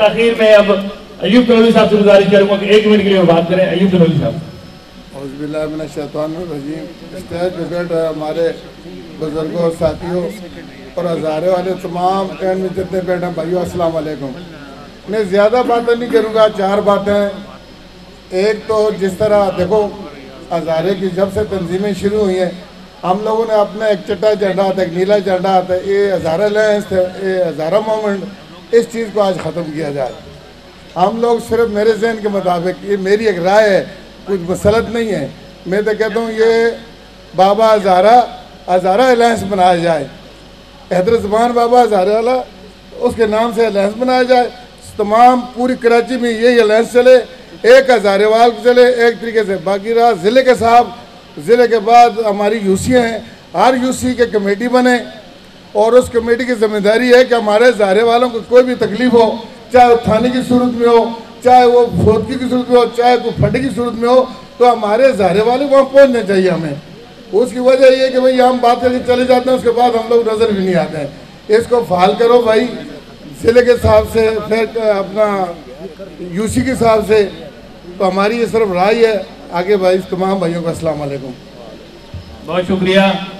आखिर में अब अयूब तनोली साहब से गुजारिश करूंगा कि 1 मिनट के लिए बात करें। अयूब तनोली साहब। औज़ुबिल्लाहिमिनश्शैतानिर्रजीम। स्टेज पे बैठ रहे हमारे बुजुर्गों और साथियों और हज़ारे वाले तमाम एंड में जितने बैठे हैं भाइयों, अस्सलाम वालेकुम। मैं ज़्यादा बातें नहीं करूँगा, 4 बातें। एक तो जिस तरह देखो हज़ारे की जब से तंजीमें शुरू हुई हैं, हम लोगों ने अपना एक चिट्टा झंडा आता है, एक नीला झंडा आता है, ये हज़ारा लायंस थे, ये हज़ारा मूवमेंट, इस चीज़ को आज ख़त्म किया जाए। हम लोग सिर्फ मेरे जहन के मुताबिक, ये मेरी एक राय है, कुछ मसलत नहीं है, मैं तो कहता हूँ ये बाबा हज़ारा अलायंस बनाया जाए। हैदर ज़मान बाबा हज़ारा वाला उसके नाम से अलायंस बनाया जाए। तमाम पूरी कराची में यही अलायंस चले, एक हज़ारेवाल चले एक तरीके से। बाकी रहा ज़िले के साहब, ज़िले के बाद हमारी यूसियाँ हैं, हर यूसी के कमेटी बने और उस कमेटी की जिम्मेदारी है कि हमारे हज़ारे वालों को कोई भी तकलीफ़ हो, चाहे वो थाने की सूरत में हो, चाहे वो फौतगी की सूरत में हो, चाहे कोई फंड की सूरत में हो, तो हमारे हज़ारे वाले वहाँ पहुँचने चाहिए हमें। उसकी वजह ये कि भाई हम बात करके चले जाते हैं, उसके बाद हम लोग नज़र भी नहीं आते हैं। इसको फाल करो भाई, ज़िले के हिसाब से, फिर अपना यूसी के हिसाब से। तो हमारी ये सिर्फ राय है। आगे भाई तमाम भाइयों को अस्सलाम वालेकुम। बहुत शुक्रिया।